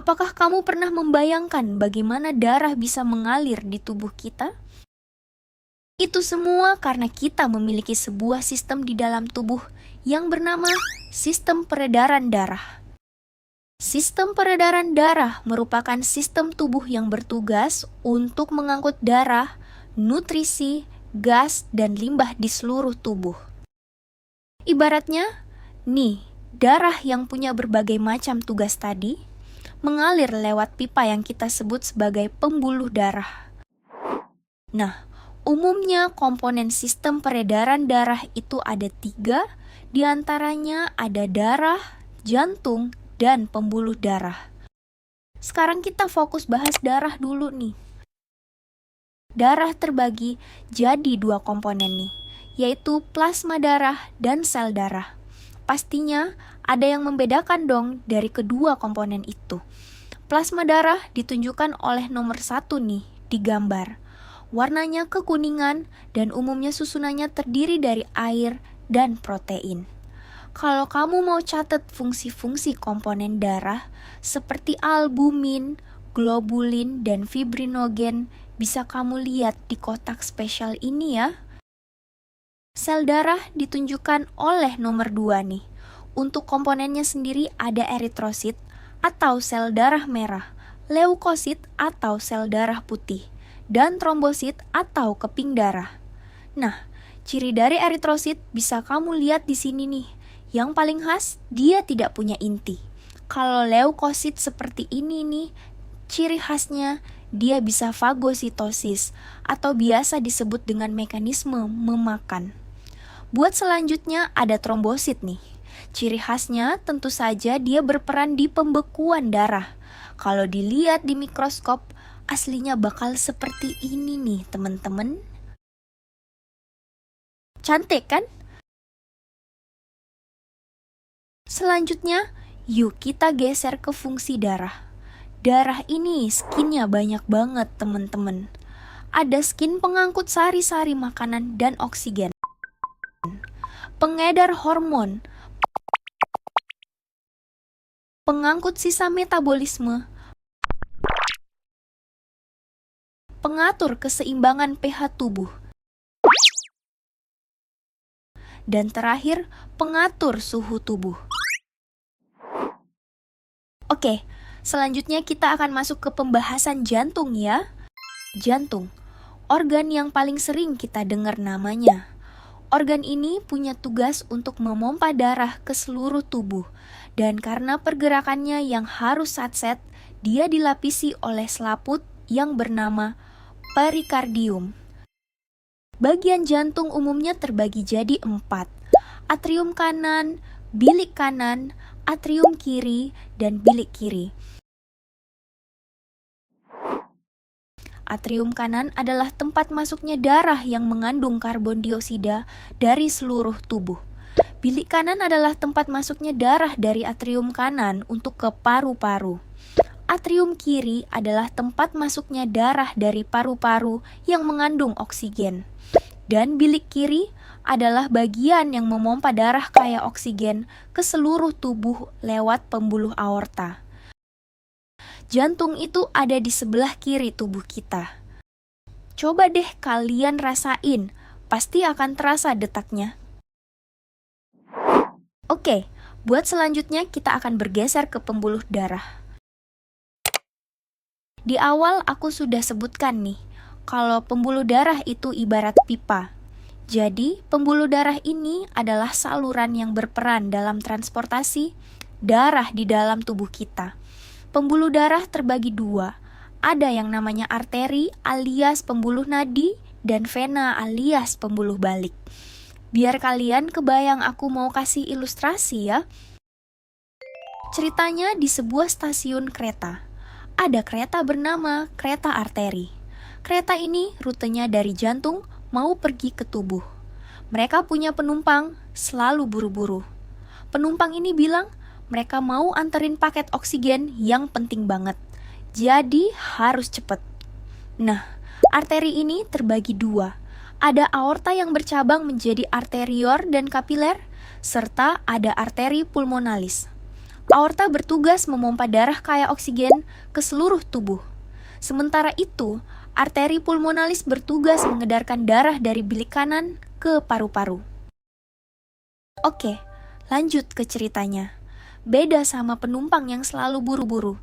Apakah kamu pernah membayangkan bagaimana darah bisa mengalir di tubuh kita? Itu semua karena kita memiliki sebuah sistem di dalam tubuh yang bernama sistem peredaran darah. Sistem peredaran darah merupakan sistem tubuh yang bertugas untuk mengangkut darah, nutrisi, gas, dan limbah di seluruh tubuh. Ibaratnya, nih, darah yang punya berbagai macam tugas tadi mengalir lewat pipa yang kita sebut sebagai pembuluh darah. Nah, umumnya komponen sistem peredaran darah itu ada 3, diantaranya ada darah, jantung, dan pembuluh darah. Sekarang kita fokus bahas darah dulu nih. Darah terbagi jadi 2 komponen nih, yaitu plasma darah dan sel darah. Pastinya ada yang membedakan dong dari kedua komponen itu. Plasma darah ditunjukkan oleh nomor 1 nih di gambar. Warnanya kekuningan dan umumnya susunannya terdiri dari air dan protein. Kalau kamu mau catat fungsi-fungsi komponen darah seperti albumin, globulin, dan fibrinogen, bisa kamu lihat di kotak spesial ini ya. Sel darah ditunjukkan oleh nomor 2 nih. Untuk komponennya sendiri ada eritrosit atau sel darah merah, leukosit atau sel darah putih, dan trombosit atau keping darah. Nah, ciri dari eritrosit bisa kamu lihat di sini nih. Yang paling khas, dia tidak punya inti. Kalau leukosit seperti ini nih, ciri khasnya dia bisa fagositosis atau biasa disebut dengan mekanisme memakan. Buat selanjutnya ada trombosit nih. Ciri khasnya tentu saja dia berperan di pembekuan darah. Kalau dilihat di mikroskop, aslinya bakal seperti ini nih teman-teman. Cantik kan? Selanjutnya, yuk kita geser ke fungsi darah. Darah ini skinnya banyak banget teman-teman. Ada skin pengangkut sari-sari makanan dan oksigen, pengedar hormon, pengangkut sisa metabolisme, pengatur keseimbangan pH tubuh, dan terakhir pengatur suhu tubuh. Oke, selanjutnya kita akan masuk ke pembahasan jantung ya. Jantung, organ yang paling sering kita dengar namanya. Organ ini punya tugas untuk memompa darah ke seluruh tubuh. Dan karena pergerakannya yang harus satset, dia dilapisi oleh selaput yang bernama perikardium. Bagian jantung umumnya terbagi jadi 4. Atrium kanan, bilik kanan, atrium kiri, dan bilik kiri. Atrium kanan adalah tempat masuknya darah yang mengandung karbon dioksida dari seluruh tubuh. Bilik kanan adalah tempat masuknya darah dari atrium kanan untuk ke paru-paru. Atrium kiri adalah tempat masuknya darah dari paru-paru yang mengandung oksigen. Dan bilik kiri adalah bagian yang memompa darah kaya oksigen ke seluruh tubuh lewat pembuluh aorta. Jantung itu ada di sebelah kiri tubuh kita. Coba deh kalian rasain, pasti akan terasa detaknya. Oke, buat selanjutnya kita akan bergeser ke pembuluh darah. Di awal aku sudah sebutkan nih, kalau pembuluh darah itu ibarat pipa. Jadi, pembuluh darah ini adalah saluran yang berperan dalam transportasi darah di dalam tubuh kita. Pembuluh darah terbagi 2. Ada yang namanya arteri alias pembuluh nadi dan vena alias pembuluh balik. Biar kalian kebayang aku mau kasih ilustrasi ya. Ceritanya di sebuah stasiun kereta. Ada kereta bernama kereta arteri. Kereta ini rutenya dari jantung mau pergi ke tubuh. Mereka punya penumpang selalu buru-buru. Penumpang ini bilang mereka mau anterin paket oksigen yang penting banget. Jadi harus cepet. Nah, arteri ini terbagi 2. Ada aorta yang bercabang menjadi arterior dan kapiler, serta ada arteri pulmonalis. Aorta bertugas memompa darah kaya oksigen ke seluruh tubuh. Sementara itu, arteri pulmonalis bertugas mengedarkan darah dari bilik kanan ke paru-paru. Oke, lanjut ke ceritanya. Beda sama penumpang yang selalu buru-buru.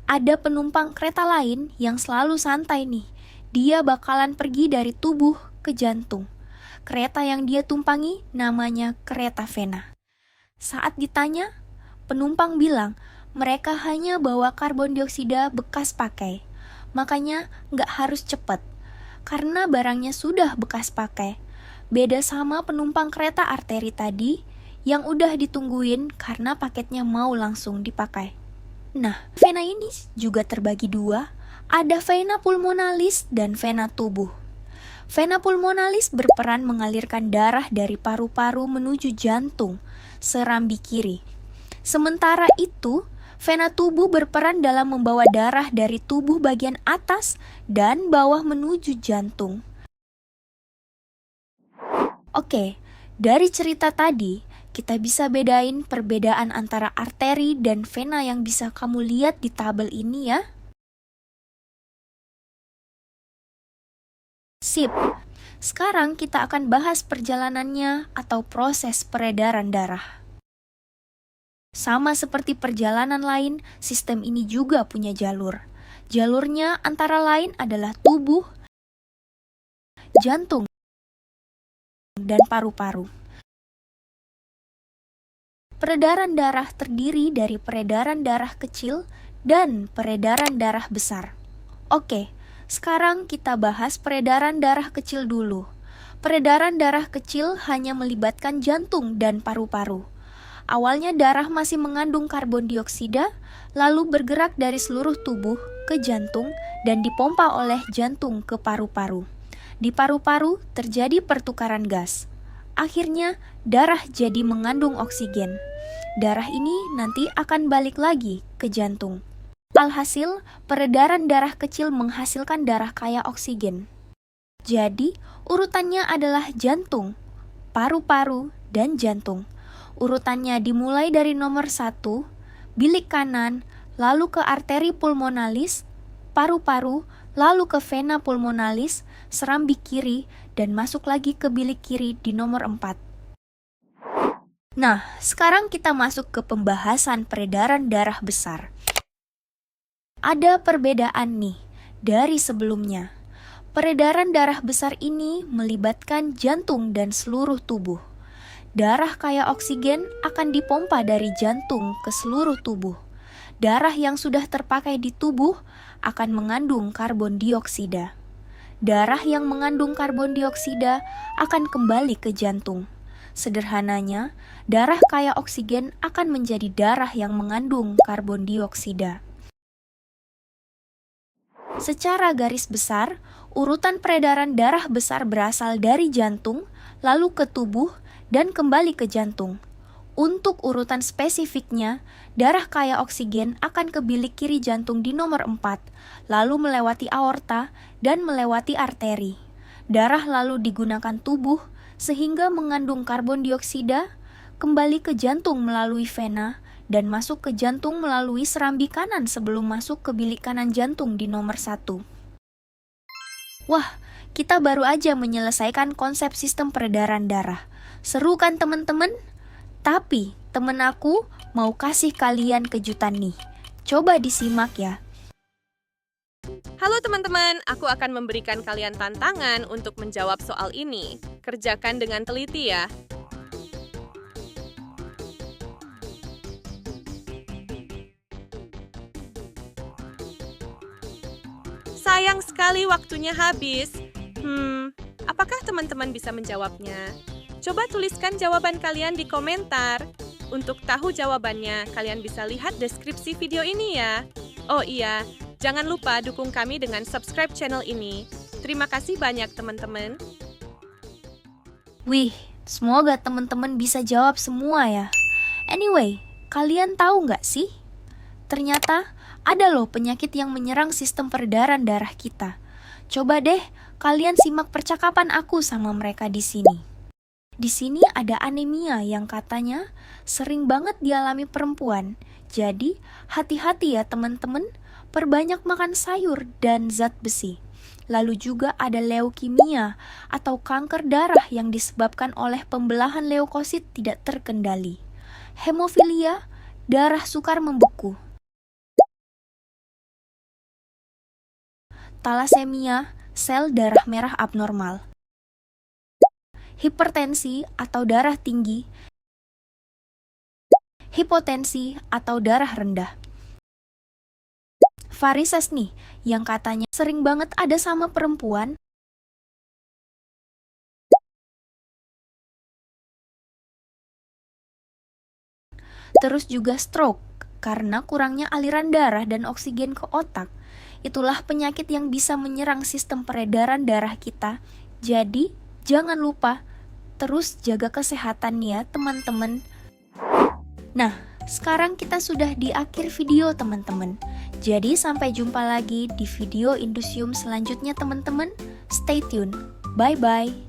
Ada penumpang kereta lain yang selalu santai nih. Dia bakalan pergi dari tubuh ke jantung. Kereta yang dia tumpangi namanya kereta vena. Saat ditanya, penumpang bilang mereka hanya bawa karbon dioksida bekas pakai. Makanya nggak harus cepat, karena barangnya sudah bekas pakai. Beda sama penumpang kereta arteri tadi yang udah ditungguin karena paketnya mau langsung dipakai. Nah, vena ini juga terbagi dua, ada vena pulmonalis dan vena tubuh. Vena pulmonalis berperan mengalirkan darah dari paru-paru menuju jantung, serambi kiri. Sementara itu, vena tubuh berperan dalam membawa darah dari tubuh bagian atas dan bawah menuju jantung. Oke, dari cerita tadi, kita bisa bedain perbedaan antara arteri dan vena yang bisa kamu lihat di tabel ini ya. Sip, sekarang kita akan bahas perjalanannya atau proses peredaran darah. Sama seperti perjalanan lain, sistem ini juga punya jalur. Jalurnya antara lain adalah tubuh, jantung, dan paru-paru. Peredaran darah terdiri dari peredaran darah kecil dan peredaran darah besar. Oke, sekarang kita bahas peredaran darah kecil dulu. Peredaran darah kecil hanya melibatkan jantung dan paru-paru. Awalnya darah masih mengandung karbon dioksida, lalu bergerak dari seluruh tubuh ke jantung dan dipompa oleh jantung ke paru-paru. Di paru-paru terjadi pertukaran gas. Akhirnya, darah jadi mengandung oksigen. Darah ini nanti akan balik lagi ke jantung. Alhasil, peredaran darah kecil menghasilkan darah kaya oksigen. Jadi, urutannya adalah jantung, paru-paru, dan jantung. Urutannya dimulai dari nomor 1, bilik kanan, lalu ke arteri pulmonalis, paru-paru, lalu ke vena pulmonalis, serambi kiri, dan masuk lagi ke bilik kiri di nomor 4. Nah, sekarang kita masuk ke pembahasan peredaran darah besar. Ada perbedaan nih dari sebelumnya. Peredaran darah besar ini melibatkan jantung dan seluruh tubuh. Darah kaya oksigen akan dipompa dari jantung ke seluruh tubuh. Darah yang sudah terpakai di tubuh akan mengandung karbon dioksida. Darah yang mengandung karbon dioksida akan kembali ke jantung. Sederhananya, darah kaya oksigen akan menjadi darah yang mengandung karbon dioksida. Secara garis besar, urutan peredaran darah besar berasal dari jantung, lalu ke tubuh, dan kembali ke jantung. Untuk urutan spesifiknya, darah kaya oksigen akan ke bilik kiri jantung di nomor 4, lalu melewati aorta dan melewati arteri. Darah lalu digunakan tubuh sehingga mengandung karbon dioksida, kembali ke jantung melalui vena, dan masuk ke jantung melalui serambi kanan sebelum masuk ke bilik kanan jantung di nomor 1. Wah, kita baru aja menyelesaikan konsep sistem peredaran darah. Seru kan teman-teman? Tapi, temen aku mau kasih kalian kejutan nih. Coba disimak ya. Halo teman-teman, aku akan memberikan kalian tantangan untuk menjawab soal ini. Kerjakan dengan teliti ya. Sayang sekali waktunya habis. Apakah teman-teman bisa menjawabnya? Coba tuliskan jawaban kalian di komentar. Untuk tahu jawabannya, kalian bisa lihat deskripsi video ini ya. Oh iya, jangan lupa dukung kami dengan subscribe channel ini. Terima kasih banyak teman-teman. Wih, semoga teman-teman bisa jawab semua ya. Anyway, kalian tahu nggak sih? Ternyata ada loh penyakit yang menyerang sistem peredaran darah kita. Coba deh, kalian simak percakapan aku sama mereka di sini. Di sini ada anemia yang katanya sering banget dialami perempuan. Jadi, hati-hati ya teman-teman, perbanyak makan sayur dan zat besi. Lalu juga ada leukemia atau kanker darah yang disebabkan oleh pembelahan leukosit tidak terkendali. Hemofilia, darah sukar membeku. Talasemia, sel darah merah abnormal. Hipertensi atau darah tinggi. Hipotensi atau darah rendah. Varises nih, yang katanya sering banget ada sama perempuan. Terus juga stroke, karena kurangnya aliran darah dan oksigen ke otak. Itulah penyakit yang bisa menyerang sistem peredaran darah kita. Jadi, jangan lupa terus jaga kesehatan ya teman-teman. Nah, sekarang kita sudah di akhir video teman-teman. Jadi sampai jumpa lagi di video Indusium selanjutnya teman-teman. Stay tune. Bye-bye.